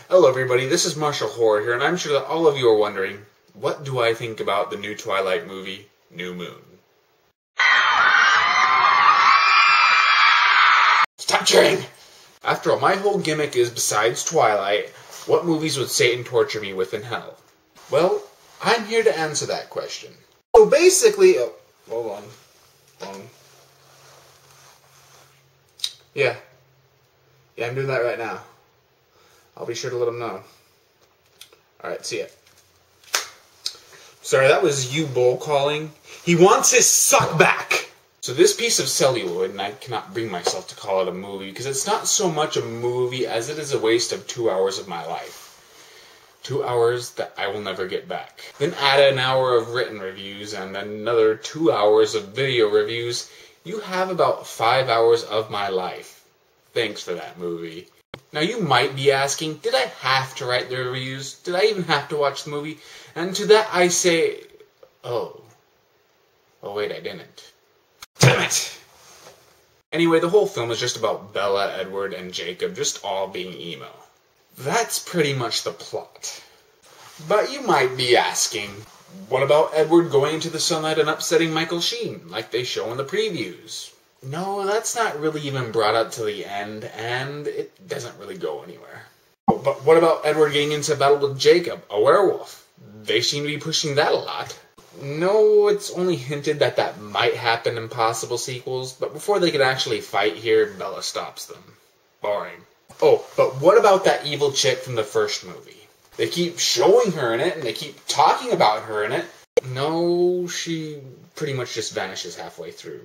Hello everybody, this is MartialHorror here, and I'm sure that all of you are wondering, what do I think about the new Twilight movie, New Moon? Stop cheering! After all, my whole gimmick is, besides Twilight, what movies would Satan torture me with in hell? Well, I'm here to answer that question. So basically, hold on. Yeah, I'm doing that right now. I'll be sure to let him know. Alright, see ya. Sorry, that was you bull calling. He wants his suck back! So this piece of celluloid, and I cannot bring myself to call it a movie, because it's not so much a movie as it is a waste of 2 hours of my life. 2 hours that I will never get back. Then add an hour of written reviews and another 2 hours of video reviews. You have about 5 hours of my life. Thanks for that movie. Now you might be asking, did I have to write the reviews? Did I even have to watch the movie? And to that I say, oh wait, I didn't. Damn it! Anyway, the whole film is just about Bella, Edward, and Jacob just all being emo. That's pretty much the plot. But you might be asking, what about Edward going into the sunlight and upsetting Michael Sheen, like they show in the previews? No, that's not really even brought up to the end, and it doesn't really go anywhere. But what about Edward getting into battle with Jacob, a werewolf? They seem to be pushing that a lot. No, it's only hinted that that might happen in possible sequels, but before they can actually fight here, Bella stops them. Boring. Oh, but what about that evil chick from the first movie? They keep showing her in it, and they keep talking about her in it. No, she pretty much just vanishes halfway through.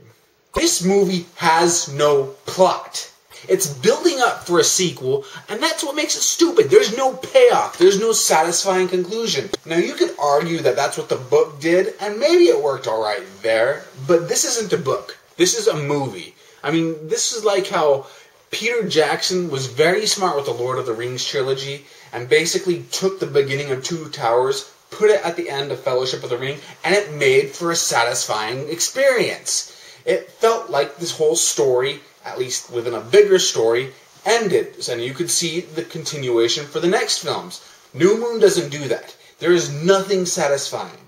This movie has no plot. It's building up for a sequel, and that's what makes it stupid. There's no payoff. There's no satisfying conclusion. Now, you could argue that that's what the book did, and maybe it worked alright there, but this isn't a book. This is a movie. I mean, this is like how Peter Jackson was very smart with the Lord of the Rings trilogy, and basically took the beginning of Two Towers, put it at the end of Fellowship of the Ring, and it made for a satisfying experience. It felt like this whole story, at least within a bigger story, ended. And you could see the continuation for the next films. New Moon doesn't do that. There is nothing satisfying.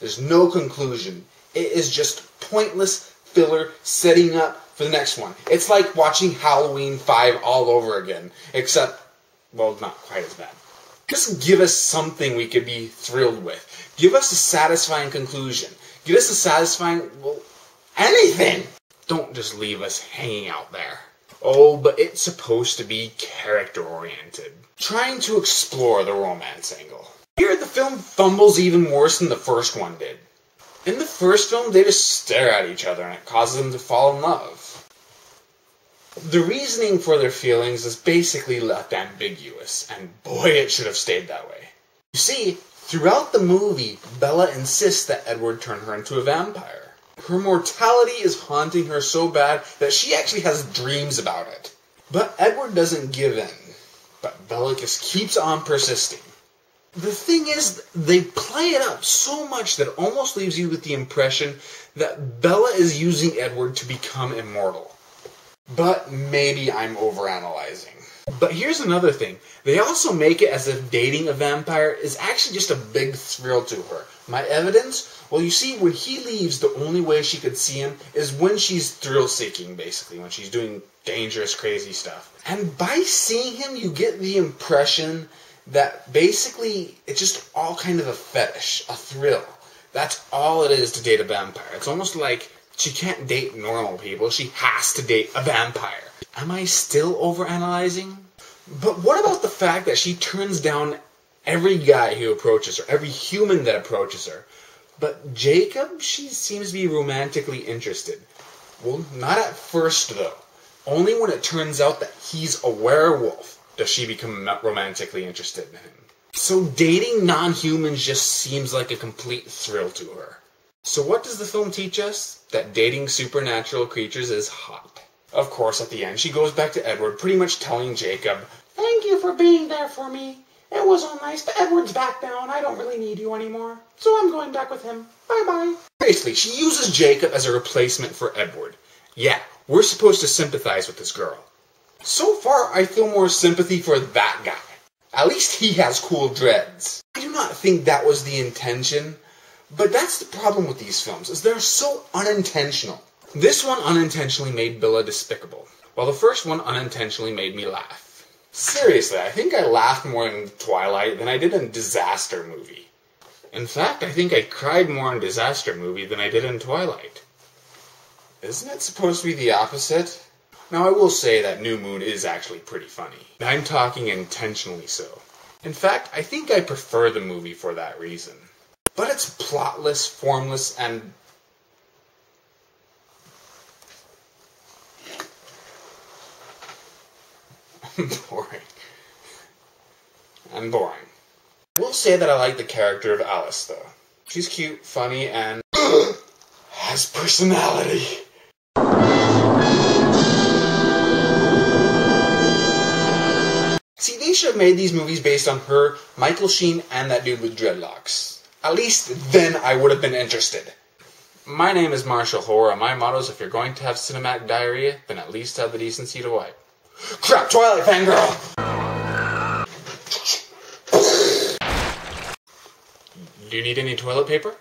There's no conclusion. It is just pointless filler setting up for the next one. It's like watching Halloween 5 all over again. Except, well, not quite as bad. Just give us something we could be thrilled with. Give us a satisfying conclusion. Give us a satisfying, well, anything! Don't just leave us hanging out there. Oh, but it's supposed to be character-oriented. Trying to explore the romance angle. Here, the film fumbles even worse than the first one did. In the first film, they just stare at each other and it causes them to fall in love. The reasoning for their feelings is basically left ambiguous, and boy, it should have stayed that way. You see, throughout the movie, Bella insists that Edward turn her into a vampire. Her mortality is haunting her so bad that she actually has dreams about it. But Edward doesn't give in. But Bella just keeps on persisting. The thing is, they play it up so much that it almost leaves you with the impression that Bella is using Edward to become immortal. But maybe I'm overanalyzing. But here's another thing. They also make it as if dating a vampire is actually just a big thrill to her. My evidence? Well, you see, when he leaves, the only way she could see him is when she's thrill-seeking, basically, when she's doing dangerous, crazy stuff. And by seeing him, you get the impression that basically it's just all kind of a fetish, a thrill. That's all it is to date a vampire. It's almost like she can't date normal people. She has to date a vampire. Am I still overanalyzing? But what about the fact that she turns down every guy who approaches her, every human that approaches her? But Jacob, she seems to be romantically interested. Well, not at first, though. Only when it turns out that he's a werewolf does she become romantically interested in him. So dating non-humans just seems like a complete thrill to her. So what does the film teach us? That dating supernatural creatures is hot. Of course, at the end, she goes back to Edward, pretty much telling Jacob, "Thank you for being there for me. It was all nice, but Edward's back now, and I don't really need you anymore. So I'm going back with him. Bye-bye." Seriously, she uses Jacob as a replacement for Edward. Yeah, we're supposed to sympathize with this girl. So far, I feel more sympathy for that guy. At least he has cool dreads. I do not think that was the intention, but that's the problem with these films, is they're so unintentional. This one unintentionally made Billa despicable, while the first one unintentionally made me laugh. Seriously, I think I laughed more in Twilight than I did in Disaster Movie. In fact, I think I cried more in Disaster Movie than I did in Twilight. Isn't it supposed to be the opposite? Now, I will say that New Moon is actually pretty funny. I'm talking intentionally so. In fact, I think I prefer the movie for that reason. But it's plotless, formless, and... boring. And boring. I will say that I like the character of Alice, though. She's cute, funny, and... has personality. See, they should have made these movies based on her, Michael Sheen, and that dude with dreadlocks. At least then I would have been interested. My name is MartialHorror, and my motto is if you're going to have cinematic diarrhea, then at least have the decency to wipe. Crap, Twilight fangirl! Do you need any toilet paper?